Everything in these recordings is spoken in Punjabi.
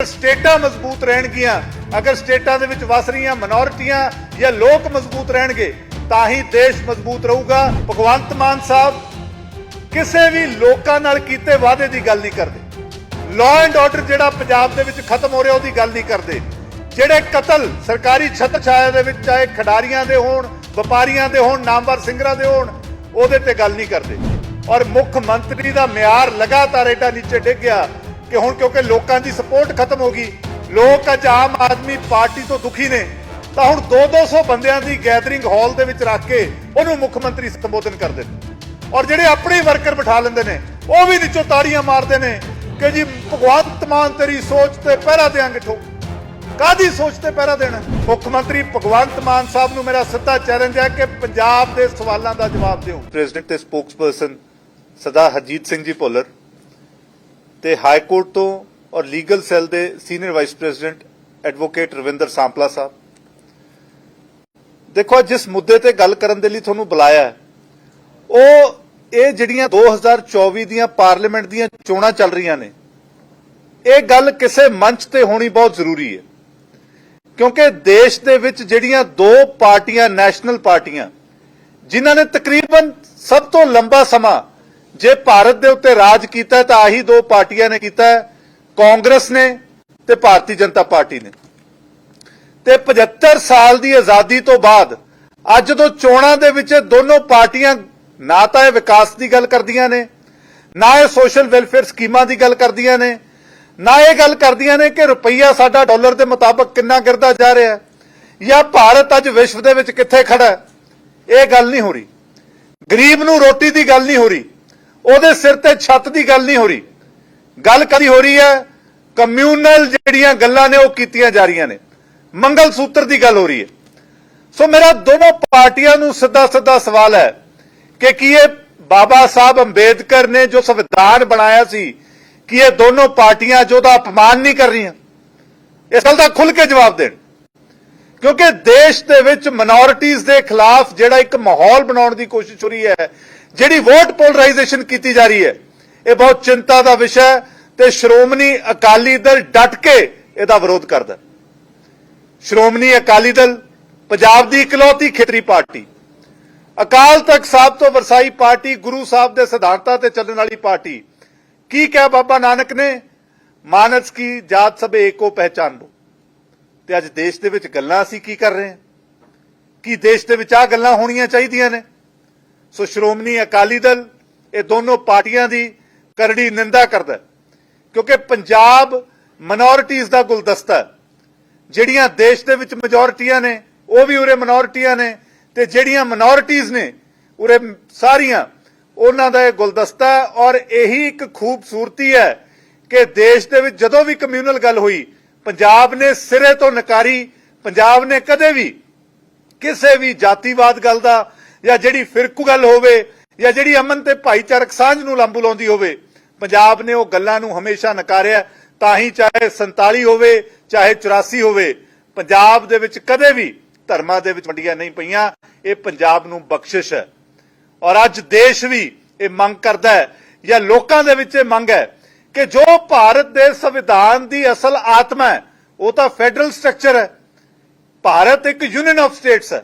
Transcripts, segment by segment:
स्टेटां मजबूत रहणगियां, अगर स्टेटां दे विच वस रहीआं माइनॉरिटियां या लोक मजबूत रहणगे तां ही देश मजबूत रहूगा। भगवंत मान साहब किसी भी लोकां नाल कीते वादे दी गल नहीं करदे। लॉ एंड ऑर्डर जिहड़ा पंजाब दे विच खत्म हो रहा उहदी गल नहीं करदे। जिहड़े कतल सरकारी छत छाया दे विच चाहे खिडारियां दे होण, वपारियां दे होण, नामवर सिंगरां दे होण, ਉਹਦੇ ਤੇ ਗੱਲ नहीं करते। और मुख मंत्री का म्यार लगातार एडा नीचे डिग गया कि हुण क्योंकि लोगों की सपोर्ट खत्म हो गई, लोग अज आम आदमी पार्टी तो दुखी ने, तो हुण 200 बंदियां दी गैदरिंग हॉल दे विच रख के उहनूं मुख मंत्री संबोधन करते हैं। और जिहड़े अपने वर्कर बिठा लेंदे ने वो भी नीचों ताड़ियां मारते हैं कि जी भगवंत मान तेरी सोच ते पहरा देंगे। ठोक कादी सोचते पहरा देना। मुख्यमंत्री भगवंत मान साहब नूं मेरा सीधा चैलेंज है कि पंजाब के सवालों का जवाब दिओ। प्रेजिडेंट ते स्पोक्सपर्सन सरदार हरजीत सिंह जी भुल्लर ते हाई कोर्ट तो और लीगल सैल के senior vice president advocate Ravinder Sampla साहब, देखो जिस मुद्दे ते गल करन दे लई तुहानूं बुलाया है वो ये जिहड़ियां 2024 दीयां पार्लीमेंट दीयां चोणां चल रहीआं ने, ये गल किसी मंच ते होनी बहुत जरूरी है। क्योंकि देश दे विच जिहड़ियां दो पार्टियां नैशनल पार्टियां जिन्हां ने तकरीबन सब तो लंबा समा जे भारत दे उत्ते राज कीता तां आही दो पार्टियां ने कीता, कांग्रेस ने ते भारतीय जनता पार्टी ने। ते 75 साल दी आजादी तो बाद अज जदों चोणां दे विच दोनों पार्टियां ना तां इह विकास दी गल करदियां ने, ना इह सोशल वेलफेयर स्कीमां दी गल करदियां ने, ना ये गल करदियां ने कि रुपया साडा डॉलर के मुताबिक कितना गिरदा जा रहा है या भारत अज विश्व दे विच कित्थे खड़ा है। ये गल नहीं हो रही। गरीब नूं रोटी की गल नहीं हो रही, ਉਹਦੇ सिर ते छत की गल नहीं हो रही। गल कदी हो रही है कम्यूनल ਜਿਹੜੀਆਂ ਗੱਲਾਂ ਨੇ ਉਹ ਕੀਤੀਆਂ ਜਾ ਰਹੀਆਂ ਨੇ, मंगल सूत्र की गल हो रही है। सो मेरा दोनों पार्टियां नूं सीधा सीधा सवाल है कि की ये बाबा साहब अंबेडकर ने जो संविधान बनाया सी कि ये दोनों पार्टियां जो दा अपमान नहीं कर रही, इस गल का खुल के जवाब देण। क्योंकि देश दे विच माइनॉरिटीज़ दे खिलाफ जिहड़ा एक माहौल बनाउण दी कोशिश हो रही है, जिहड़ी वोट पोलराइजेशन की जा रही है, यह बहुत चिंता का विषय है ते श्रोमणी अकाली दल डट के इसदा विरोध करदा। श्रोमणी अकाली दल पंजाब दी इकलौती खेतरी पार्टी, अकाल तख्त साहब तो वरसाई पार्टी, गुरु साहब के सिद्धांतां ते चलण वाली पार्टी। की क्या बाबा नानक ने, मानस की जात सब एको पहचान लो। ते अज देश दे विच गल्लां असीं की कर रहे हैं कि देश दे विच आ गल्लां होणीआं चाहीदियां ने। सो श्रोमणी अकाली दल ये दोनों पार्टियां दी करड़ी निंदा करदा है, क्योंकि पंजाब माइनॉरिटीज़ दा गुलदस्ता है। जिहड़ियां देश दे विच मेजोरिटियां ने वो भी उरे माइनॉरिटियां ने, ते जिहड़ियां माइनॉरिटीज़ ने उरे सारियां उन्हां दा गुलदस्ता है। और यही एक खूबसूरती है कि देश दे विच जदों भी कम्यूनल गल हुई पंजाब ने सिरे तो नकारी। पंजाब ने कदे भी किसी भी जातिवाद गल दा या जिहड़ी फिरकू गल होवे या जिहड़ी अमन ते भाईचारक सांझ नूं लांबू लाउंदी होवे, पंजाब ने वो गल्लां नूं हमेशा नकारिया। ताही चाहे 47 होवे चाहे 84 होवे, पंजाब दे विच कदे भी धर्मां दे विच वंडियां नहीं पईयां। ये पंजाब नूं बख्शिश है। और अज देश भी ये मंग करता है या लोगों के विच मंग है कि जो भारत के संविधान की असल आत्मा है वो तो फेडरल स्ट्रक्चर है। भारत एक यूनियन ऑफ स्टेट्स है।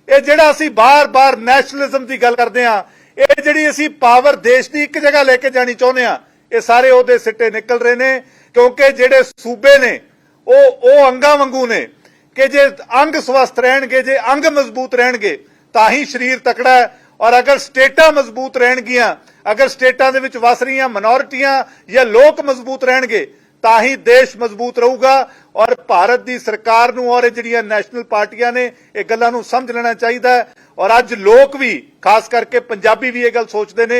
ये जिहड़ा असीं बार बार नैशनलिज्म की गल करते हैं, ये जिहड़ी असीं पावर देश की एक जगह लेके जानी चाहुंदे हैं, ये सारे उहदे सिट्टे निकल रहे ने। क्योंकि जिहड़े सूबे ने वो अंगां वांगू ने कि जे अंग स्वस्थ रहणगे, जे अंग मजबूत रहणगे तां ही शरीर तकड़ा है। और अगर स्टेटां मजबूत रहणगियां, अगर स्टेटां दे विच वस रहीआं माइनॉरिटियां या लोक मजबूत रहणगे तां ही देश मजबूत रहूगा। और भारत की सरकार नूं और जिहड़ियां नैशनल पार्टियां ने ये गल्लां नूं समझ लेना चाहिए। और अज लोग भी खास करके पंजाबी भी ये गल सोचते हैं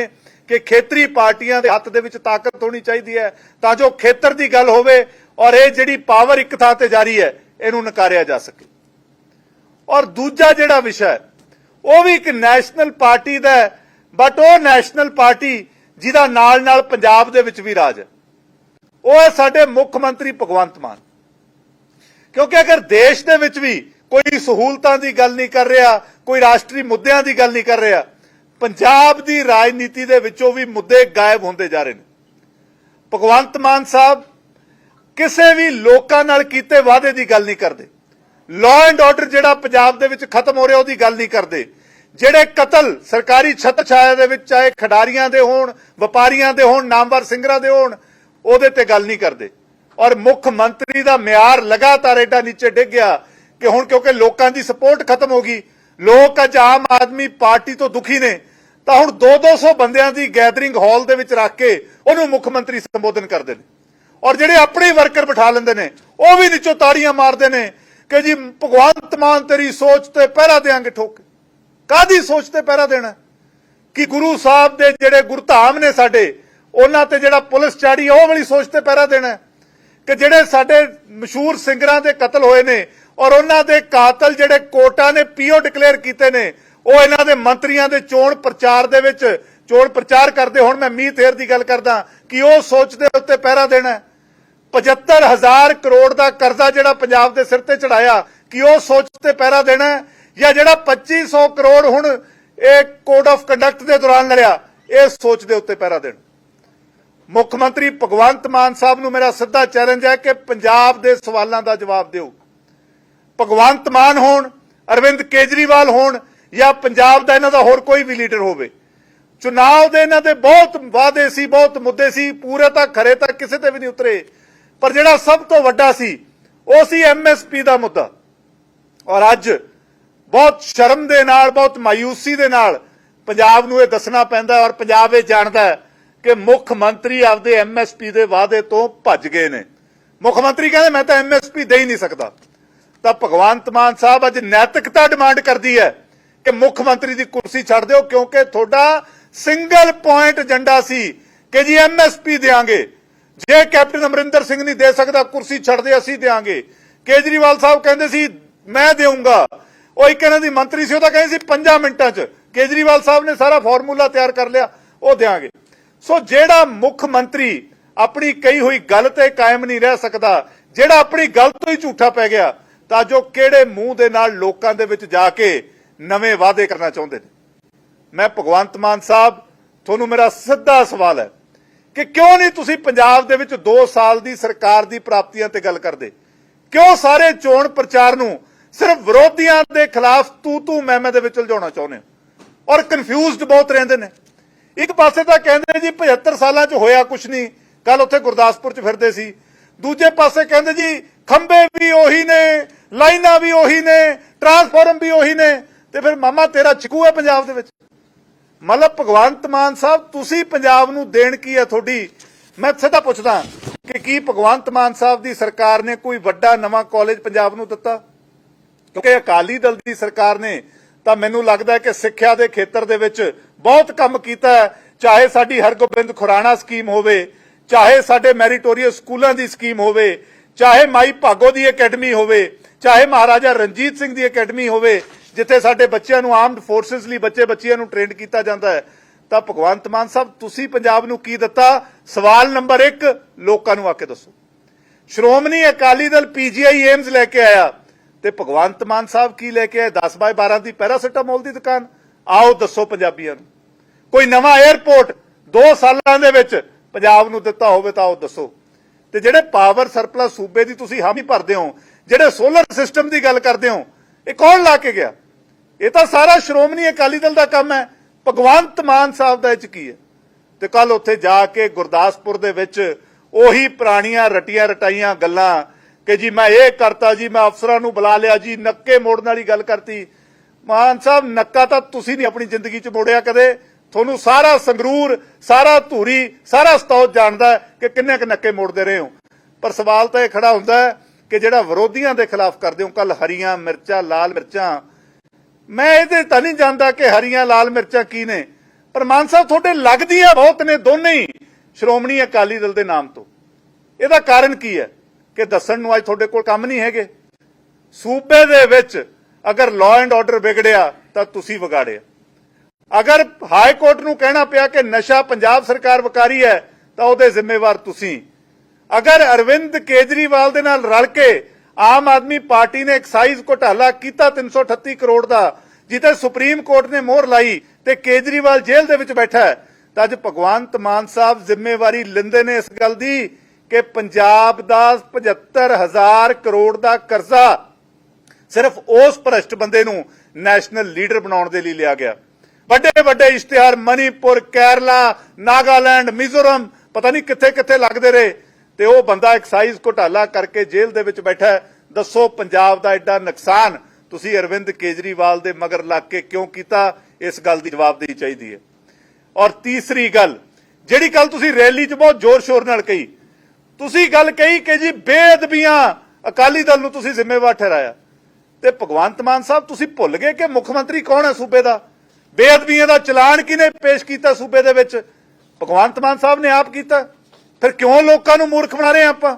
कि खेतरी पार्टियां दे हत्थ दे विच ताकत होनी चाहिए है तां जो खेतर की गल होवे और ये जिहड़ी पावर एक थां ते जारी है इहनूं नकारिया जा सके। और दूजा जिहड़ा विषय है वो भी एक नैशनल पार्टी दा है, बट वो नैशनल पार्टी जिहदा नाल नाल पंजाब दे विच भी राज है, वो है साडे मुख मंत्री भगवंत मान। क्योंकि अगर देश दे विच भी कोई सहूलतां दी गल नहीं कर रहा, कोई राष्ट्रीय मुद्दिआं दी गल नहीं कर रहा, पंजाब दी राजनीति दे विचों भी मुद्दे गायब होंदे जा रहे हैं। भगवंत मान साहब ਕਿਸੇ ਵੀ ਲੋਕਾਂ ਨਾਲ ਕੀਤੇ ਵਾਅਦੇ ਦੀ ਗੱਲ ਨਹੀਂ ਕਰਦੇ। ਲਾਅ ਐਂਡ ਆਰਡਰ ਜਿਹੜਾ ਪੰਜਾਬ ਦੇ ਵਿੱਚ ਖਤਮ ਹੋ ਰਿਹਾ ਉਹਦੀ ਗੱਲ ਨਹੀਂ ਕਰਦੇ। ਜਿਹੜੇ ਕਤਲ ਸਰਕਾਰੀ ਛੱਤ ਛਾਇਆ ਦੇ ਵਿੱਚ ਚਾਹੇ ਖਿਡਾਰੀਆਂ ਦੇ ਹੋਣ, ਵਪਾਰੀਆਂ ਦੇ ਹੋਣ, ਨਾਮਵਰ ਸਿੰਗਰਾਂ ਦੇ ਹੋਣ, ਉਹਦੇ ਤੇ ਗੱਲ ਨਹੀਂ ਕਰਦੇ। ਔਰ ਮੁੱਖ ਮੰਤਰੀ ਦਾ ਮਿਆਰ ਲਗਾਤਾਰ ਏਡਾ ਨੀਚੇ ਡਿੱਗ ਗਿਆ ਕਿ ਹੁਣ ਕਿਉਂਕਿ ਲੋਕਾਂ ਦੀ ਸਪੋਰਟ ਖਤਮ ਹੋ ਗਈ, ਲੋਕ ਅੱਜ ਆਮ ਆਦਮੀ ਪਾਰਟੀ ਤੋਂ ਦੁਖੀ ਨੇ, ਤਾਂ ਹੁਣ 200 ਬੰਦਿਆਂ ਦੀ ਗੈਦਰਿੰਗ ਹਾਲ ਦੇ ਵਿੱਚ ਰੱਖ ਕੇ ਉਹਨੂੰ ਮੁੱਖ ਮੰਤਰੀ ਸੰਬੋਧਨ ਕਰਦੇ ਨੇ। ਔਰ ਜਿਹੜੇ ਆਪਣੇ ਵਰਕਰ ਬਿਠਾ ਲੈਂਦੇ ਨੇ ਉਹ ਵੀ ਨੀਚੋਂ ਤਾੜੀਆਂ ਮਾਰਦੇ ਨੇ ਕਿ ਜੀ ਭਗਵੰਤ ਮਾਨ ਤੇਰੀ ਸੋਚ ਤੇ ਪਹਿਰਾ ਦੇਾਂਗੇ ਠੋਕ। ਕਾਹਦੀ ਸੋਚ ਤੇ ਪਹਿਰਾ ਦੇਣਾ? ਕਿ ਗੁਰੂ ਸਾਹਿਬ ਦੇ ਜਿਹੜੇ ਗੁਰਧਾਮ ਨੇ ਸਾਡੇ, ਉਹਨਾਂ ਤੇ ਜਿਹੜਾ ਪੁਲਿਸ ਚਾੜੀ ਉਹ ਵਾਲੀ ਸੋਚ ਤੇ ਪਹਿਰਾ ਦੇਣਾ? ਕਿ ਜਿਹੜੇ ਸਾਡੇ ਮਸ਼ਹੂਰ ਸਿੰਗਰਾਂ ਦੇ ਕਤਲ ਹੋਏ ਨੇ ਔਰ ਉਹਨਾਂ ਦੇ ਕਾਤਲ ਜਿਹੜੇ ਕੋਰਟਾਂ ਨੇ ਪੀਓ ਡਿਕਲੇਅਰ ਕੀਤੇ ਨੇ, ਉਹ ਇਹਨਾਂ ਦੇ ਮੰਤਰੀਆਂ ਦੇ ਚੋਣ ਪ੍ਰਚਾਰ ਦੇ ਵਿੱਚ ਚੋਣ ਪ੍ਰਚਾਰ ਕਰਦੇ। ਹੁਣ ਮੈਂ ਮੀਤ ਹੇਰ ਦੀ ਗੱਲ ਕਰਦਾ ਕਿ ਉਹ ਸੋਚ ਦੇ ਉੱਤੇ ਪਹਿਰਾ ਦੇਣਾ। 75,000 ਕਰੋੜ ਦਾ ਕਰਜ਼ਾ ਜਿਹੜਾ ਪੰਜਾਬ ਦੇ ਸਿਰ ਤੇ ਚੜਾਇਆ, ਕਿ ਉਹ ਸੋਚ ਤੇ ਪਹਿਰਾ ਦੇਣਾ? ਜਾਂ ਜਿਹੜਾ 2500 ਕਰੋੜ ਹੁਣ ਇਹ ਕੋਡ ਆਫ ਕੰਡਕਟ ਦੇ ਦੌਰਾਨ ਲੜਿਆ, ਇਹ ਸੋਚ ਦੇ ਉੱਤੇ ਪਹਿਰਾ ਦੇਣਾ? ਮੁੱਖ ਮੰਤਰੀ ਭਗਵੰਤ ਮਾਨ ਸਾਹਿਬ ਨੂੰ ਮੇਰਾ ਸਿੱਧਾ ਚੈਲੰਜ ਹੈ ਕਿ ਪੰਜਾਬ ਦੇ ਸਵਾਲਾਂ ਦਾ ਜਵਾਬ ਦਿਓ। ਭਗਵੰਤ ਮਾਨ ਹੋਣ, ਅਰਵਿੰਦ ਕੇਜਰੀਵਾਲ ਹੋਣ, ਜਾਂ ਪੰਜਾਬ ਦਾ ਇਹਨਾਂ ਦਾ ਹੋਰ ਕੋਈ ਵੀ ਲੀਡਰ ਹੋਵੇ, ਚੁਣਾਵ ਦੇ ਇਹਨਾਂ ਦੇ ਬਹੁਤ ਵਾਅਦੇ ਸੀ, ਬਹੁਤ ਮੁੱਦੇ ਸੀ, ਪੂਰੇ ਤਾਂ ਖਰੇ ਤਾਂ ਕਿਸੇ ਤੇ ਵੀ ਨਹੀਂ ਉਤਰੇ। ਪਰ ਜਿਹੜਾ ਸਭ ਤੋਂ ਵੱਡਾ ਸੀ ਉਹ ਸੀ ਐਮਐਸਪੀ ਦਾ ਮੁੱਦਾ। ਔਰ ਅੱਜ ਬਹੁਤ ਸ਼ਰਮ ਦੇ ਨਾਲ, ਬਹੁਤ ਮਾਯੂਸੀ ਦੇ ਨਾਲ ਪੰਜਾਬ ਨੂੰ ਇਹ ਦੱਸਣਾ ਪੈਂਦਾ ਔਰ ਪੰਜਾਬ ਇਹ ਜਾਣਦਾ ਕਿ ਮੁੱਖ ਮੰਤਰੀ ਆਪਦੇ ਐਮਐਸਪੀ ਦੇ ਵਾਅਦੇ ਤੋਂ ਭੱਜ ਗਏ ਨੇ। ਮੁੱਖ ਮੰਤਰੀ ਕਹਿੰਦੇ ਮੈਂ ਤਾਂ ਐਮਐਸਪੀ ਦੇ ਹੀ ਨਹੀਂ ਸਕਦਾ। ਤਾਂ ਭਗਵੰਤ ਮਾਨ ਸਾਹਿਬ ਅੱਜ ਨੈਤਿਕਤਾ ਡਿਮਾਂਡ ਕਰਦੀ ਹੈ ਕਿ ਮੁੱਖ ਮੰਤਰੀ ਦੀ ਕੁਰਸੀ ਛੱਡ ਦਿਓ, ਕਿਉਂਕਿ ਤੁਹਾਡਾ ਸਿੰਗਲ ਪੁਆਇੰਟ ਏਜੰਡਾ ਸੀ ਕਿ ਜੀ ਐਮਐਸਪੀ ਦੇਾਂਗੇ। ਜੇ ਕੈਪਟਨ ਅਮਰਿੰਦਰ ਸਿੰਘ ਨਹੀਂ ਦੇ ਸਕਦਾ ਕੁਰਸੀ ਛੱਡ ਦੇ, ਅਸੀਂ ਦੇਾਂਗੇ। ਕੇਜਰੀਵਾਲ ਸਾਹਿਬ ਕਹਿੰਦੇ ਸੀ ਮੈਂ ਦੇਵਾਂਗਾ, ਉਹ ਇੱਕ ਇਹਨਾਂ ਦੀ ਮੰਤਰੀ ਸੀ, ਉਹ ਤਾਂ ਕਹਿੰਦੇ ਸੀ 5 ਮਿੰਟਾਂ 'ਚ। ਕੇਜਰੀਵਾਲ ਸਾਹਿਬ ਨੇ ਸਾਰਾ ਫਾਰਮੂਲਾ ਤਿਆਰ ਕਰ ਲਿਆ, ਉਹ ਦੇਾਂਗੇ। ਸੋ ਜਿਹੜਾ ਮੁੱਖ ਮੰਤਰੀ ਆਪਣੀ ਕਹੀ ਹੋਈ ਗੱਲ ਤੇ ਕਾਇਮ ਨਹੀਂ ਰਹਿ ਸਕਦਾ, ਜਿਹੜਾ ਆਪਣੀ ਗੱਲ ਤੋਂ ਹੀ ਝੂਠਾ ਪੈ ਗਿਆ, ਤਾਂ ਜੋ ਕਿਹੜੇ ਮੂੰਹ ਦੇ ਨਾਲ ਲੋਕਾਂ ਦੇ ਵਿੱਚ ਜਾ ਕੇ ਨਵੇਂ ਵਾਅਦੇ ਕਰਨਾ ਚਾਹੁੰਦੇ ਨੇ? ਮੈਂ ਭਗਵੰਤ ਮਾਨ ਸਾਹਿਬ, ਤੁਹਾਨੂੰ ਮੇਰਾ ਸਿੱਧਾ ਸਵਾਲ ਹੈ ਕਿ ਕਿਉਂ ਨਹੀਂ ਤੁਸੀਂ ਪੰਜਾਬ ਦੇ ਵਿੱਚ 2 ਸਾਲ ਦੀ ਸਰਕਾਰ ਦੀ ਪ੍ਰਾਪਤੀਆਂ ਤੇ ਗੱਲ ਕਰਦੇ? ਕਿਉਂ ਸਾਰੇ ਚੋਣ ਪ੍ਰਚਾਰ ਨੂੰ ਸਿਰਫ ਵਿਰੋਧੀਆਂ ਦੇ ਖਿਲਾਫ ਤੂ ਮੈਂ ਦੇ ਵਿੱਚ ਉਲਝਾਉਣਾ ਚਾਹੁੰਦੇ ਹੋ? ਔਰ ਕਨਫਿਊਜ਼ਡ ਬਹੁਤ ਰਹਿੰਦੇ ਨੇ। ਇੱਕ ਪਾਸੇ ਤਾਂ ਕਹਿੰਦੇ ਜੀ 75 ਸਾਲਾਂ 'ਚ ਹੋਇਆ ਕੁਛ ਨਹੀਂ, ਕੱਲ ਉੱਥੇ ਗੁਰਦਾਸਪੁਰ 'ਚ ਫਿਰਦੇ ਸੀ। ਦੂਜੇ ਪਾਸੇ ਕਹਿੰਦੇ ਜੀ ਖੰਭੇ ਵੀ ਉਹੀ ਨੇ, ਲਾਈਨਾਂ ਵੀ ਉਹੀ ਨੇ, ਟਰਾਂਸਫਾਰਮ ਵੀ ਉਹੀ ਨੇ, ਤੇ ਫਿਰ ਮਾਮਾ ਤੇਰਾ ਚਿਕੂ ਹੈ ਪੰਜਾਬ ਦੇ ਵਿੱਚ। ਮਤਲਬ ਭਗਵੰਤ ਮਾਨ ਸਾਹਿਬ ਤੁਸੀਂ ਪੰਜਾਬ ਨੂੰ ਦੇਣ ਕੀ ਹੈ ਤੁਹਾਡੀ? ਮੈਂ ਸਿੱਧਾ ਪੁੱਛਦਾ ਕਿ ਕੀ ਭਗਵੰਤ ਮਾਨ ਸਾਹਿਬ ਦੀ ਸਰਕਾਰ ਨੇ ਕੋਈ ਵੱਡਾ ਨਵਾਂ ਕਾਲਜ ਪੰਜਾਬ ਨੂੰ ਦਿੱਤਾ? ਕਿਉਂਕਿ ਅਕਾਲੀ ਦਲ ਦੀ ਸਰਕਾਰ ਨੇ ਤਾਂ ਮੈਨੂੰ ਲੱਗਦਾ ਕਿ ਸਿੱਖਿਆ ਦੇ ਖੇਤਰ ਦੇ ਵਿੱਚ ਬਹੁਤ ਕੰਮ ਕੀਤਾ ਹੈ। ਚਾਹੇ ਸਾਡੀ ਹਰਗੋਬਿੰਦ ਖੁਰਾਣਾ ਸਕੀਮ ਹੋਵੇ, ਚਾਹੇ ਸਾਡੇ ਮੈਰੀਟੋਰੀਅਸ ਸਕੂਲਾਂ ਦੀ ਸਕੀਮ ਹੋਵੇ, ਚਾਹੇ ਮਾਈ ਭਾਗੋ ਦੀ ਅਕੈਡਮੀ ਹੋਵੇ, ਚਾਹੇ ਮਹਾਰਾਜਾ ਰਣਜੀਤ ਸਿੰਘ ਦੀ ਅਕੈਡਮੀ ਹੋਵੇ, ਜਿੱਥੇ ਸਾਡੇ ਬੱਚਿਆਂ ਨੂੰ ਆਰਮਡ ਫੋਰਸਿਸ ਲਈ ਬੱਚਿਆਂ ਨੂੰ ਟ੍ਰੇਨ ਕੀਤਾ ਜਾਂਦਾ ਹੈ। ਤਾਂ ਭਗਵੰਤ ਮਾਨ ਸਾਹਿਬ ਤੁਸੀਂ ਪੰਜਾਬ ਨੂੰ ਕੀ ਦਿੱਤਾ? ਸਵਾਲ ਨੰਬਰ 1 ਲੋਕਾਂ ਨੂੰ ਆ ਕੇ ਦੱਸੋ। ਸ਼੍ਰੋਮਣੀ ਅਕਾਲੀ ਦਲ ਪੀਜੀਆਈ ਏਮਜ਼ ਲੈ ਕੇ ਆਇਆ, ਤੇ ਭਗਵੰਤ ਮਾਨ ਸਾਹਿਬ ਕੀ ਲੈ ਕੇ ਆਏ? 10/12 ਦੀ ਪੈਰਾਸੀਟਾਮੋਲ ਦੀ ਦੁਕਾਨ। ਆਓ ਦੱਸੋ ਪੰਜਾਬੀਆਂ ਨੂੰ। ਕੋਈ ਨਵਾਂ 에ਅਰਪੋਰਟ 2 ਸਾਲਾਂ ਦੇ ਵਿੱਚ ਪੰਜਾਬ ਨੂੰ ਦਿੱਤਾ ਹੋਵੇ ਤਾਂ ਉਹ ਦੱਸੋ। ਤੇ ਜਿਹੜੇ ਪਾਵਰ ਸਰਪਲਸ ਸੂਬੇ ਦੀ ਤੁਸੀਂ ਹਾਮੀ ਭਰਦੇ ਹੋ, ਜਿਹੜੇ ਸੋਲਰ ਸਿਸਟਮ ਦੀ ਗੱਲ ਕਰਦੇ ਹੋ, ਇਹ ਕੌਣ ਲਾ ਕੇ ਗਿਆ? ਇਹ ਤਾਂ ਸਾਰਾ ਸ਼੍ਰੋਮਣੀ ਅਕਾਲੀ ਦਲ ਦਾ ਕੰਮ ਹੈ। ਭਗਵੰਤ ਮਾਨ ਸਾਹਿਬ ਦਾ ਇਹ 'ਚ ਕੀ ਹੈ? ਤੇ ਕੱਲ ਉੱਥੇ ਜਾ ਕੇ ਗੁਰਦਾਸਪੁਰ ਦੇ ਵਿੱਚ ਉਹੀ ਪੁਰਾਣੀਆਂ ਰਟੀਆਂ ਰਟਾਈਆਂ ਗੱਲਾਂ ਕਿ ਜੀ ਮੈਂ ਇਹ ਕਰਤਾ ਜੀ, ਮੈਂ ਅਫਸਰਾਂ ਨੂੰ ਬੁਲਾ ਲਿਆ ਜੀ, ਨੱਕੇ ਮੋੜਨ ਵਾਲੀ ਗੱਲ ਕਰਤੀ। ਮਾਨ ਸਾਹਿਬ ਨੱਕਾ ਤਾਂ ਤੁਸੀਂ ਨਹੀਂ ਆਪਣੀ ਜ਼ਿੰਦਗੀ 'ਚ ਮੋੜਿਆ ਕਦੇ। ਤੁਹਾਨੂੰ ਸਾਰਾ ਸੰਗਰੂਰ, ਸਾਰਾ ਧੂਰੀ, ਸਾਰਾ ਸਤੌਜ ਜਾਣਦਾ ਕਿ ਕਿੰਨੇ ਕੁ ਨੱਕੇ ਮੋੜਦੇ ਰਹੇ ਹੋ। ਪਰ ਸਵਾਲ ਤਾਂ ਇਹ ਖੜਾ ਹੁੰਦਾ ਹੈ ਕਿ ਜਿਹੜਾ ਵਿਰੋਧੀਆਂ ਦੇ ਖਿਲਾਫ ਕਰਦੇ ਹੋ, ਕੱਲ ਹਰੀਆਂ ਮਿਰਚਾਂ, ਲਾਲ ਮਿਰਚਾਂ, ਮੈਂ ਇਹਦੇ ਤਾਂ ਨਹੀਂ ਜਾਣਦਾ ਕਿ ਹਰੀਆਂ ਲਾਲ ਮਿਰਚਾਂ ਕੀ ਨੇ, ਪਰ ਮਾਨ ਸਾਹਿਬ ਤੁਹਾਡੇ ਲੱਗਦੀਆਂ ਬਹੁਤ ਨੇ ਦੋਨੇ ਹੀ ਸ਼੍ਰੋਮਣੀ ਅਕਾਲੀ ਦਲ ਦੇ ਨਾਮ ਤੋਂ। ਇਹਦਾ ਕਾਰਨ ਕੀ ਹੈ ਕਿ ਦੱਸਣ ਨੂੰ ਅੱਜ ਤੁਹਾਡੇ ਕੋਲ ਕੰਮ ਨਹੀਂ ਹੈਗੇ। ਸੂਬੇ ਦੇ ਵਿੱਚ ਅਗਰ ਲਾਅ ਐਂਡ ਆਰਡਰ ਵਿਗੜਿਆ ਤਾਂ ਤੁਸੀਂ ਵਿਗਾੜਿਆ। ਅਗਰ ਹਾਈ ਕੋਰਟ ਨੂੰ ਕਹਿਣਾ ਪਿਆ ਕਿ ਨਸ਼ਾ ਪੰਜਾਬ ਸਰਕਾਰ ਵਿਕਾਰੀ ਹੈ ਤਾਂ ਉਹਦੇ ਜ਼ਿੰਮੇਵਾਰ ਤੁਸੀਂ। ਅਗਰ ਅਰਵਿੰਦ ਕੇਜਰੀਵਾਲ ਦੇ ਨਾਲ ਰਲ ਕੇ ਆਮ ਆਦਮੀ ਪਾਰਟੀ ਨੇ ਐਕਸਾਈਜ਼ ਘੁਟਾਲਾ ਕੀਤਾ 338 ਕਰੋੜ ਦਾ, ਜਿੱਥੇ ਸੁਪਰੀਮ ਕੋਰਟ ਨੇ ਮੋਹਰ ਲਾਈ ਤੇ ਕੇਜਰੀਵਾਲ ਜੇਲ੍ਹ ਦੇ ਵਿੱਚ ਬੈਠਾ ਹੈ, ਤਾਂ ਅੱਜ ਭਗਵੰਤ ਮਾਨ ਸਾਹਿਬ ਜ਼ਿੰਮੇਵਾਰੀ ਲੈਂਦੇ ਨੇ ਇਸ ਗੱਲ ਦੀ ਕਿ ਪੰਜਾਬ ਦਾ 75,000 ਕਰੋੜ ਦਾ ਕਰਜ਼ਾ ਸਿਰਫ ਉਸ ਭ੍ਰਿਸ਼ਟ ਬੰਦੇ ਨੂੰ ਨੈਸ਼ਨਲ ਲੀਡਰ ਬਣਾਉਣ ਦੇ ਲਈ ਲਿਆ ਗਿਆ। ਵੱਡੇ ਵੱਡੇ ਇਸ਼ਤਿਹਾਰ ਮਨੀਪੁਰ, ਕੇਰਲਾ, ਨਾਗਾਲੈਂਡ, ਮਿਜ਼ੋਰਮ ਪਤਾ ਨਹੀਂ ਕਿੱਥੇ ਕਿੱਥੇ ਲੱਗਦੇ ਰਹੇ ਤੇ ਉਹ ਬੰਦਾ ਐਕਸਾਈਜ਼ ਘੁਟਾਲਾ ਕਰਕੇ ਜੇਲ੍ਹ ਦੇ ਵਿੱਚ ਬੈਠਾ ਹੈ। ਦੱਸੋ ਪੰਜਾਬ ਦਾ ਐਡਾ ਨੁਕਸਾਨ ਤੁਸੀਂ ਅਰਵਿੰਦ ਕੇਜਰੀਵਾਲ ਦੇ ਮਗਰ ਲੱਗ ਕੇ ਕਿਉਂ ਕੀਤਾ? ਇਸ ਗੱਲ ਦੀ ਜਵਾਬਦੇਹੀ ਚਾਹੀਦੀ ਹੈ। ਔਰ ਤੀਸਰੀ ਗੱਲ, ਜਿਹੜੀ ਗੱਲ ਤੁਸੀਂ ਰੈਲੀ 'ਚ ਬਹੁਤ ਜ਼ੋਰ ਸ਼ੋਰ ਨਾਲ ਕਹੀ, ਤੁਸੀਂ ਗੱਲ ਕਹੀ ਕਿ ਜੀ ਬੇਅਦਬੀਆਂ ਅਕਾਲੀ ਦਲ ਨੂੰ ਤੁਸੀਂ ਜ਼ਿੰਮੇਵਾਰ ਠਹਿਰਾਇਆ ਤੇ ਭਗਵੰਤ ਮਾਨ ਸਾਹਿਬ ਤੁਸੀਂ ਭੁੱਲ ਗਏ ਕਿ ਮੁੱਖ ਮੰਤਰੀ ਕੌਣ ਹੈ ਸੂਬੇ ਦਾ? ਬੇਅਦਬੀਆਂ ਦਾ ਚਲਾਨ ਕਿਹਨੇ ਪੇਸ਼ ਕੀਤਾ ਸੂਬੇ ਦੇ ਵਿੱਚ? ਭਗਵੰਤ ਮਾਨ ਸਾਹਿਬ ਨੇ ਆਪ ਕੀਤਾ। ਫਿਰ ਕਿਉਂ ਲੋਕਾਂ ਨੂੰ ਮੂਰਖ ਬਣਾ ਰਹੇ ਆਪਾਂ?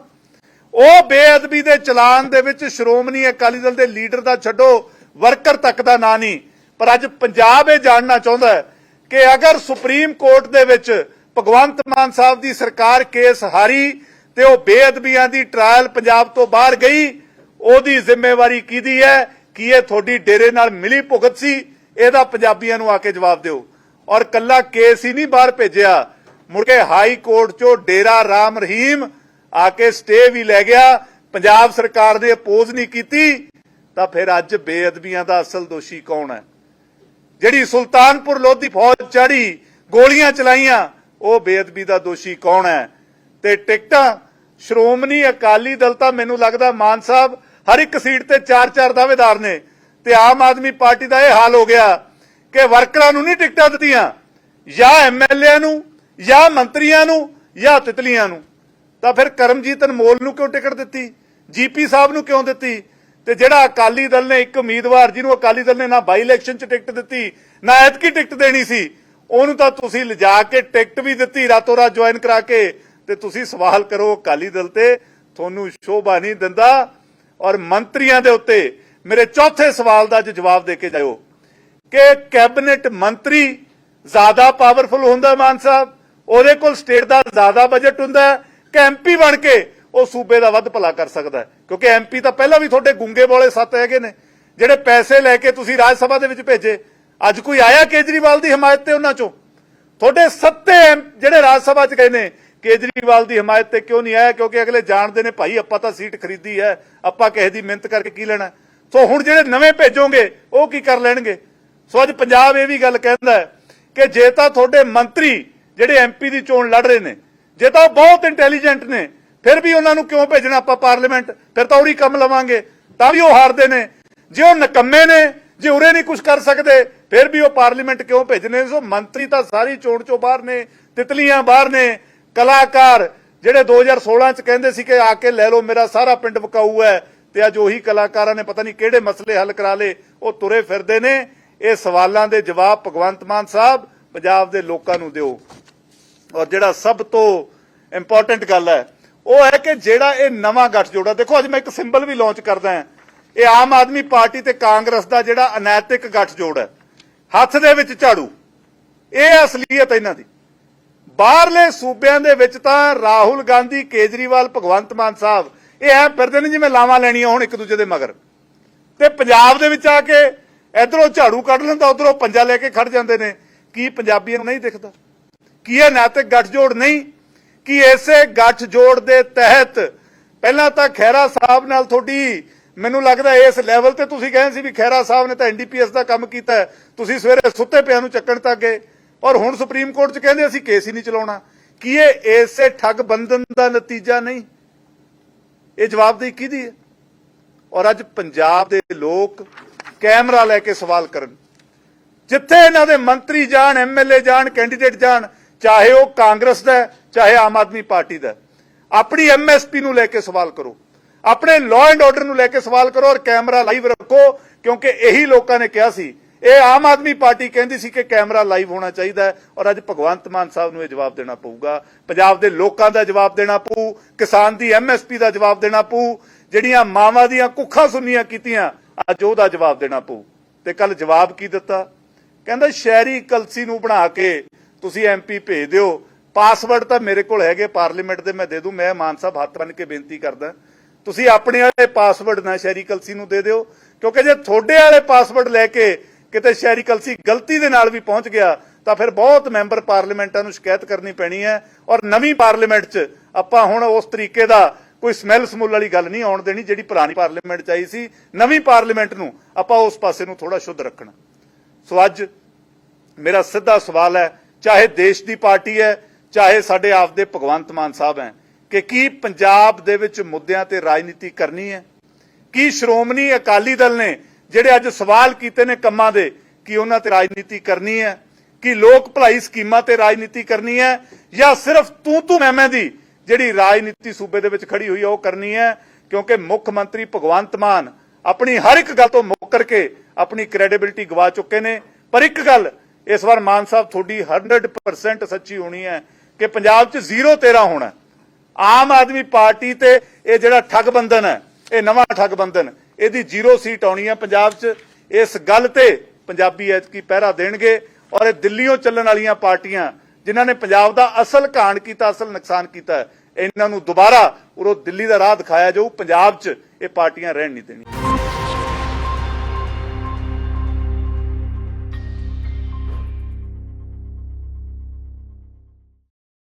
ਉਹ ਬੇਅਦਬੀ ਦੇ ਚਲਾਨ ਦੇ ਵਿੱਚ ਸ਼੍ਰੋਮਣੀ ਅਕਾਲੀ ਦਲ ਦੇ ਲੀਡਰ ਦਾ ਛੱਡੋ, ਵਰਕਰ ਤੱਕ ਦਾ ਨਾਂ ਨਹੀਂ। ਪਰ ਅੱਜ ਪੰਜਾਬ ਇਹ ਜਾਣਨਾ ਚਾਹੁੰਦਾ ਹੈ ਕਿ ਅਗਰ ਸੁਪਰੀਮ ਕੋਰਟ ਦੇ ਵਿੱਚ ਭਗਵੰਤ ਮਾਨ ਸਾਹਿਬ ਦੀ ਸਰਕਾਰ ਕੇਸ ਹਾਰੀ ਤੇ ਉਹ ਬੇਅਦਬੀਆਂ ਦੀ ਟ੍ਰਾਇਲ ਪੰਜਾਬ ਤੋਂ ਬਾਹਰ ਗਈ, ਉਹਦੀ ਜ਼ਿੰਮੇਵਾਰੀ ਕਿਹਦੀ ਹੈ? ਕੀ ਇਹ ਤੁਹਾਡੀ ਡੇਰੇ ਨਾਲ ਮਿਲੀ ਭੁਗਤ ਸੀ? ਇਹਦਾ ਪੰਜਾਬੀਆਂ ਨੂੰ ਆ ਕੇ ਜਵਾਬ ਦਿਓ। ਔਰ ਕੱਲਾ ਕੇਸ ਹੀ ਨਹੀਂ ਬਾਹਰ ਭੇਜਿਆ, ਮੁੜ ਕੇ ਹਾਈ ਕੋਰਟ ਚੋਂ ਡੇਰਾ ਰਾਮ ਰਹੀਮ ਆ ਕੇ ਸਟੇ ਵੀ ਲੈ ਗਿਆ। ਪੰਜਾਬ ਸਰਕਾਰ ਨੇ ਅਪੋਜ਼ ਨਹੀਂ ਕੀਤੀ ਤਾਂ ਫਿਰ ਅੱਜ ਬੇਅਦਬੀਆਂ ਦਾ ਅਸਲ ਦੋਸ਼ੀ ਕੌਣ ਹੈ? ਜਿਹੜੀ ਸੁਲਤਾਨਪੁਰ ਲੋਧੀ ਫੌਜ ਚੜੀ, ਗੋਲੀਆਂ ਚਲਾਈਆਂ, ਉਹ ਬੇਅਦਬੀ ਦਾ ਦੋਸ਼ੀ ਕੌਣ ਹੈ? ਤੇ ਟਿਕਟਾਂ ਸ਼੍ਰੋਮਣੀ ਅਕਾਲੀ ਦਲ ਤਾਂ ਮੈਨੂੰ ਲੱਗਦਾ ਮਾਨ ਸਾਹਿਬ ਹਰ ਇੱਕ ਸੀਟ ਤੇ 4-4 ਦਾਅਵੇਦਾਰ ਨੇ ਤੇ ਆਮ ਆਦਮੀ ਪਾਰਟੀ ਦਾ ਇਹ ਹਾਲ ਹੋ ਗਿਆ ਕਿ ਵਰਕਰਾਂ ਨੂੰ ਨਹੀਂ ਟਿਕਟਾਂ ਦਿੱਤੀਆਂ, ਜਾਂ ਐਮਐਲਏ ਨੂੰ, ਜਾਂ ਮੰਤਰੀਆਂ ਨੂੰ, ਜਾਂ ਤਿਤਲੀਆਂ ਨੂੰ। ਤਾਂ ਫਿਰ ਕਰਮਜੀਤ ਅਨਮੋਲ ਨੂੰ ਕਿਉਂ ਟਿਕਟ ਦਿੱਤੀ? ਜੀਪੀ ਸਾਹਿਬ ਨੂੰ ਕਿਉਂ ਦਿੱਤੀ? ਤੇ ਜਿਹੜਾ ਅਕਾਲੀ ਦਲ ਨੇ ਇੱਕ ਉਮੀਦਵਾਰ ਜਿਹਨੂੰ ਅਕਾਲੀ ਦਲ ਨੇ ਨਾ ਬਾਈ ਇਲੈਕਸ਼ਨ 'ਚ ਟਿਕਟ ਦਿੱਤੀ ਨਾ ਐਤਕੀ ਟਿਕਟ ਦੇਣੀ ਸੀ, ਉਹਨੂੰ ਤਾਂ ਤੁਸੀਂ ਲਿਜਾ ਕੇ ਟਿਕਟ ਵੀ ਦਿੱਤੀ ਰਾਤੋਂ ਰਾਤ ਜੁਆਇਨ ਕਰਾ ਕੇ। ਤੇ ਤੁਸੀਂ ਸਵਾਲ ਕਰੋ ਅਕਾਲੀ ਦਲ ਤੇ, ਤੁਹਾਨੂੰ ਸ਼ੋਭਾ ਨਹੀਂ ਦਿੰਦਾ। ਔਰ ਮੰਤਰੀਆਂ ਦੇ ਉੱਤੇ ਮੇਰੇ ਚੌਥੇ ਸਵਾਲ ਦਾ ਜਵਾਬ ਦੇ ਕੇ ਜਾਇਓ ਕਿ ਕੈਬਨਿਟ ਮੰਤਰੀ ਜ਼ਿਆਦਾ ਪਾਵਰਫੁਲ ਹੁੰਦਾ ਮਾਨ ਸਾਹਿਬ, ਉਹਦੇ ਕੋਲ ਸਟੇਟ ਦਾ ਜ਼ਿਆਦਾ ਬਜਟ ਹੁੰਦਾ ਕਿ ਐਮਪੀ ਬਣ ਕੇ ਉਹ ਸੂਬੇ ਦਾ ਵੱਧ ਭਲਾ ਕਰ ਸਕਦਾ ਹੈ? ਕਿਉਂਕਿ ਐਮਪੀ ਤਾਂ ਪਹਿਲਾਂ ਵੀ ਤੁਹਾਡੇ ਗੁੰਗੇ ਬੋਲੇ 7 ਹੈਗੇ ਨੇ ਜਿਹੜੇ ਪੈਸੇ ਲੈ ਕੇ ਤੁਸੀਂ ਰਾਜ ਸਭਾ ਦੇ ਵਿੱਚ ਭੇਜੇ। ਅੱਜ ਕੋਈ ਆਇਆ ਕੇਜਰੀਵਾਲ ਦੀ ਹਮਾਇਤ ਤੇ? ਉਹਨਾਂ ਚੋਂ ਤੁਹਾਡੇ 7 ਜਿਹੜੇ ਰਾਜ ਸਭਾ 'ਚ ਗਏ ਨੇ ਕੇਜਰੀਵਾਲ ਦੀ ਹਮਾਇਤ ਤੇ ਕਿਉਂ ਨਹੀਂ ਆਇਆ? ਕਿਉਂਕਿ ਅਗਲੇ ਜਾਣਦੇ ਨੇ ਭਾਈ ਆਪਾਂ ਤਾਂ ਸੀਟ ਖਰੀਦੀ ਹੈ, ਆਪਾਂ ਕਿਸੇ ਦੀ ਮਿਹਨਤ ਕਰਕੇ ਕੀ ਲੈਣਾ। ਸੋ ਹੁਣ ਜਿਹੜੇ ਨਵੇਂ ਭੇਜੋਗੇ ਉਹ ਕੀ ਕਰ ਲੈਣਗੇ? ਸੋ ਅੱਜ ਪੰਜਾਬ ਇਹ ਵੀ ਗੱਲ ਕਹਿੰਦਾ ਕਿ ਜੇ ਤਾਂ ਤੁਹਾਡੇ ਮੰਤਰੀ ਜਿਹੜੇ ਐਮਪੀ ਦੀ ਚੋਣ ਲੜ ਰਹੇ ਨੇ, ਜੇ ਤਾਂ ਉਹ ਬਹੁਤ ਇੰਟੈਲੀਜੈਂਟ ਨੇ, ਫਿਰ ਵੀ ਉਹਨਾਂ ਨੂੰ ਕਿਉਂ ਭੇਜਣਾ ਆਪਾਂ ਪਾਰਲੀਮੈਂਟ? ਫਿਰ ਤਾਂ ਉਰੀ ਕੰਮ ਲਵਾਂਗੇ, ਤਾਂ ਵੀ ਉਹ ਹਾਰਦੇ ਨੇ। ਜੇ ਉਹ ਨਕੰਮੇ ਨੇ, ਜੇ ਉਰੇ ਨਹੀਂ ਕੁਝ ਕਰ ਸਕਦੇ, ਫਿਰ ਵੀ ਉਹ ਪਾਰਲੀਮੈਂਟ ਕਿਉਂ ਭੇਜਣੇ? ਸੋ ਮੰਤਰੀ ਤਾਂ ਸਾਰੀ ਚੋਣ ਚੋਂ ਬਾਹਰ ਨੇ, ਤਿਤਲੀਆਂ ਬਾਹਰ ਨੇ। ਕਲਾਕਾਰ ਜਿਹੜੇ 2016 ਚ ਕਹਿੰਦੇ ਸੀ ਕਿ ਆ ਕੇ ਲੈ ਲਓ ਮੇਰਾ ਸਾਰਾ ਪਿੰਡ ਵਿਕਾਊ ਹੈ, ਤੇ ਅੱਜ ਉਹੀ ਕਲਾਕਾਰਾਂ ਨੇ ਪਤਾ ਨਹੀਂ ਕਿਹੜੇ ਮਸਲੇ ਹੱਲ ਕਰਾ ਲਏ, ਉਹ ਤੁਰੇ ਫਿਰਦੇ ਨੇ। ਇਹ ਸਵਾਲਾਂ ਦੇ ਜਵਾਬ ਭਗਵੰਤ ਮਾਨ ਸਾਹਿਬ ਪੰਜਾਬ ਦੇ ਲੋਕਾਂ ਨੂੰ ਦਿਓ। ਔਰ ਜਿਹੜਾ ਸਭ ਤੋਂ ਇੰਪੋਰਟੈਂਟ ਗੱਲ ਹੈ ਉਹ ਹੈ ਕਿ ਜਿਹੜਾ ਇਹ ਨਵਾਂ ਗੱਠਜੋੜ ਹੈ, ਦੇਖੋ ਅੱਜ ਮੈਂ ਇੱਕ ਸਿੰਬਲ ਵੀ ਲਾਂਚ ਕਰਦਾ ਹਾਂ, ਇਹ ਆਮ ਆਦਮੀ ਪਾਰਟੀ ਤੇ ਕਾਂਗਰਸ ਦਾ ਜਿਹੜਾ ਅਨੈਤਿਕ ਗੱਠਜੋੜ ਹੈ, ਹੱਥ ਦੇ ਵਿੱਚ ਝਾੜੂ, ਇਹ ਅਸਲੀਅਤ ਇਹਨਾਂ ਦੀ। ਬਾਹਰਲੇ ਸੂਬਿਆਂ ਦੇ ਵਿੱਚ ਤਾਂ ਰਾਹੁਲ ਗਾਂਧੀ, ਕੇਜਰੀਵਾਲ, ਭਗਵੰਤ ਮਾਨ ਸਾਹਿਬ ਇਹ ਐ ਫਿਰਦੇ ਨੇ ਜਿਵੇਂ ਲਾਵਾਂ ਲੈਣੀਆਂ ਹੁਣ ਇੱਕ ਦੂਜੇ ਦੇ ਮਗਰ, ਤੇ ਪੰਜਾਬ ਦੇ ਵਿੱਚ ਆ ਕੇ ਇਧਰੋਂ ਝਾੜੂ ਕੱਢ ਲੈਂਦਾ, ਉਧਰੋਂ ਪੰਜਾ ਲੈ ਕੇ ਖੜ ਜਾਂਦੇ ਨੇ। ਕੀ ਪੰਜਾਬੀਆਂ ਨੂੰ ਨਹੀਂ ਦਿਖਦਾ? ਕੀ ਇਹ ਨੈਤਿਕ ਗੱਠਜੋੜ ਨਹੀਂ? ਕਿ ਇਸੇ ਗੱਠਜੋੜ ਦੇ ਤਹਿਤ ਪਹਿਲਾਂ ਤਾਂ ਖਹਿਰਾ ਸਾਹਿਬ ਨਾਲ ਤੁਹਾਡੀ ਮੈਨੂੰ ਲੱਗਦਾ ਇਸ ਲੈਵਲ ਤੇ ਤੁਸੀਂ ਕਹਿੰਦੇ ਸੀ ਵੀ ਖਹਿਰਾ ਸਾਹਿਬ ਨੇ ਤਾਂ ਐਨਡੀਪੀਐਸ ਦਾ ਕੰਮ ਕੀਤਾ, ਤੁਸੀਂ ਸਵੇਰੇ ਸੁੱਤੇ ਪਿਆਂ ਨੂੰ ਚੱਕਣ ਤੱਕ ਗਏ, ਔਰ ਹੁਣ ਸੁਪਰੀਮ ਕੋਰਟ 'ਚ ਕਹਿੰਦੇ ਅਸੀਂ ਕੇਸ ਹੀ ਨਹੀਂ ਚਲਾਉਣਾ। ਕੀ ਇਹ ਇਸੇ ਠੱਗ ਬੰਧਨ ਦਾ ਨਤੀਜਾ ਨਹੀਂ? ਇਹ ਜਵਾਬਦੇਹੀ ਕਿਹਦੀ ਹੈ? ਔਰ ਅੱਜ ਪੰਜਾਬ ਦੇ ਲੋਕ ਕੈਮਰਾ ਲੈ ਕੇ ਸਵਾਲ ਕਰਨ, ਜਿੱਥੇ ਇਹਨਾਂ ਦੇ ਮੰਤਰੀ ਜਾਣ, ਐਮਐਲਏ ਜਾਣ, ਕੈਂਡੀਡੇਟ ਜਾਣ, ਚਾਹੇ ਉਹ ਕਾਂਗਰਸ ਦਾ ਚਾਹੇ ਆਮ ਆਦਮੀ ਪਾਰਟੀ ਦਾ, ਆਪਣੀ ਐਮਐਸਪੀ ਨੂੰ ਲੈ ਕੇ ਸਵਾਲ ਕਰੋ, ਆਪਣੇ ਲਾਅ ਐਂਡ ਆਰਡਰ ਨੂੰ ਲੈ ਕੇ ਸਵਾਲ ਕਰੋ, ਔਰ ਕੈਮਰਾ ਲਾਈਵ ਰੱਖੋ। ਕਿਉਂਕਿ ਇਹੀ ਲੋਕਾਂ ਨੇ ਕਿਹਾ ਸੀ, ਇਹ ਆਮ ਆਦਮੀ ਪਾਰਟੀ ਕਹਿੰਦੀ ਸੀ ਕਿ ਕੈਮਰਾ ਲਾਈਵ ਹੋਣਾ ਚਾਹੀਦਾ, ਔਰ ਅੱਜ ਭਗਵੰਤ ਮਾਨ ਸਾਹਿਬ ਨੂੰ ਇਹ ਜਵਾਬ ਦੇਣਾ ਪਊਗਾ। ਪੰਜਾਬ ਦੇ ਲੋਕਾਂ ਦਾ ਜਵਾਬ ਦੇਣਾ ਪਊ, ਕਿਸਾਨ ਦੀ ਐਮਐਸਪੀ ਦਾ ਜਵਾਬ ਦੇਣਾ ਪਊ, ਜਿਹੜੀਆਂ ਮਾਵਾਂ ਦੀਆਂ ਕੁੱਖਾਂ ਸੁੰਨੀਆਂ ਕੀਤੀਆਂ ਅੱਜ ਉਹਦਾ ਜਵਾਬ ਦੇਣਾ ਪਊ। ਤੇ ਕੱਲ ਜਵਾਬ ਕੀ ਦਿੱਤਾ? ਕਹਿੰਦਾ ਸ਼ਹਿਰੀ ਕਲਸੀ ਨੂੰ ਬਣਾ ਕੇ ਤੁਸੀਂ ਐਮਪੀ ਭੇਜ ਦਿਓ, ਪਾਸਵਰਡ ਤਾਂ ਮੇਰੇ ਕੋਲ ਹੈਗੇ ਪਾਰਲੀਮੈਂਟ ਦੇ, ਮੈਂ ਦੇ ਦੂੰ। ਮੈਂ ਮਾਨ ਸਾਹਿਬ ਹੱਥ ਬੰਨ ਕੇ ਬੇਨਤੀ ਕਰਦਾ, ਤੁਸੀਂ ਆਪਣੇ ਵਾਲੇ ਪਾਸਵਰਡ ਨਾ ਸ਼ਹਿਰੀ ਕਲਸੀ ਨੂੰ ਦੇ ਦਿਓ, ਕਿਉਂਕਿ ਜੇ ਤੁਹਾਡੇ ਵਾਲੇ ਪਾਸਵਰਡ ਲੈ ਕੇ ਕਿਤੇ ਸ਼ਹਿਰੀ ਕਲਸੀ ਗਲਤੀ ਦੇ ਨਾਲ ਵੀ ਪਹੁੰਚ ਗਿਆ ਤਾਂ ਫਿਰ ਬਹੁਤ ਮੈਂਬਰ ਪਾਰਲੀਮੈਂਟਾਂ ਨੂੰ ਸ਼ਿਕਾਇਤ ਕਰਨੀ ਪੈਣੀ ਹੈ ਔਰ ਨਵੀਂ ਪਾਰਲੀਮੈਂਟ 'ਚ ਆਪਾਂ ਹੁਣ ਉਸ ਤਰੀਕੇ ਦਾ ਕੋਈ ਸਮੈਲ ਸਮੂਲ ਵਾਲੀ ਗੱਲ ਨਹੀਂ ਆਉਣ ਦੇਣੀ ਜਿਹੜੀ ਪੁਰਾਣੀ ਪਾਰਲੀਮੈਂਟ 'ਚ ਆਈ ਸੀ। ਨਵੀਂ ਪਾਰਲੀਮੈਂਟ ਨੂੰ ਆਪਾਂ ਉਸ ਪਾਸੇ ਨੂੰ ਥੋੜਾ ਸ਼ੁੱਧ ਰੱਖਣਾ। ਸੋ ਅੱਜ ਮੇਰਾ ਸਿੱਧਾ ਸਵਾਲ ਹੈ, ਚਾਹੇ ਦੇਸ਼ ਦੀ ਪਾਰਟੀ ਹੈ, ਚਾਹੇ ਸਾਡੇ ਆਪਦੇ ਭਗਵੰਤ ਮਾਨ ਸਾਹਿਬ ਹੈ, ਕਿ ਕੀ ਪੰਜਾਬ ਦੇ ਵਿੱਚ ਮੁੱਦਿਆਂ ਤੇ ਰਾਜਨੀਤੀ ਕਰਨੀ ਹੈ? ਕੀ ਸ਼੍ਰੋਮਣੀ ਅਕਾਲੀ ਦਲ ਨੇ ਜਿਹੜੇ ਅੱਜ ਸਵਾਲ ਕੀਤੇ ਨੇ ਕੰਮਾਂ ਦੇ, ਕੀ ਉਹਨਾਂ ਤੇ ਰਾਜਨੀਤੀ ਕਰਨੀ ਹੈ? ਕੀ ਲੋਕ ਭਲਾਈ ਸਕੀਮਾਂ ਤੇ ਰਾਜਨੀਤੀ ਕਰਨੀ ਹੈ, ਜਾਂ ਸਿਰਫ ਤੂੰ ਮੈਂ ਦੀ ਜਿਹੜੀ ਰਾਜਨੀਤੀ ਸੂਬੇ ਦੇ ਵਿੱਚ ਖੜੀ ਹੋਈ ਹੈ ਉਹ ਕਰਨੀ ਹੈ? ਕਿਉਂਕਿ ਮੁੱਖ ਮੰਤਰੀ ਭਗਵੰਤ ਮਾਨ ਆਪਣੀ ਹਰ ਇੱਕ ਗੱਲ ਤੋਂ ਮੁੱਕਰ ਕੇ ਆਪਣੀ ਕ੍ਰੈਡੀਬਿਲਿਟੀ ਗਵਾ ਚੁੱਕੇ ਨੇ। ਪਰ ਇੱਕ ਗੱਲ ਇਸ ਵਾਰ ਮਾਨ ਸਾਹਿਬ ਤੁਹਾਡੀ 100% ਸੱਚੀ ਹੋਣੀ ਹੈ ਕਿ ਪੰਜਾਬ 'ਚ 0-13 ਹੋਣਾ। ਆਮ ਆਦਮੀ ਪਾਰਟੀ ਤੇ ਇਹ ਜਿਹੜਾ ਠੱਗਬੰਧਨ ਹੈ, ਇਹ ਨਵਾਂ ਠੱਗਬੰਧਨ, ਇਹਦੀ 0 ਸੀਟ ਆਉਣੀ ਹੈ ਪੰਜਾਬ 'ਚ। ਇਸ ਗੱਲ ਤੇ ਪੰਜਾਬੀ ਐਤਕੀ ਪਹਿਰਾ ਦੇਣਗੇ ਔਰ ਇਹ ਦਿੱਲੀੋਂ ਚੱਲਣ ਵਾਲੀਆਂ ਪਾਰਟੀਆਂ ਜਿਨ੍ਹਾਂ ਨੇ ਪੰਜਾਬ ਦਾ ਅਸਲ ਘਾਣ ਕੀਤਾ, ਅਸਲ ਨੁਕਸਾਨ ਕੀਤਾ, ਇਹਨਾਂ ਨੂੰ ਦੁਬਾਰਾ ਉਰੋਂ ਦਿੱਲੀ ਦਾ ਰਾਹ ਦਿਖਾਇਆ ਜਾਊ। ਪੰਜਾਬ 'ਚ ਇਹ ਪਾਰਟੀਆਂ ਰਹਿਣ ਨਹੀਂ ਦੇਣੀਆਂ।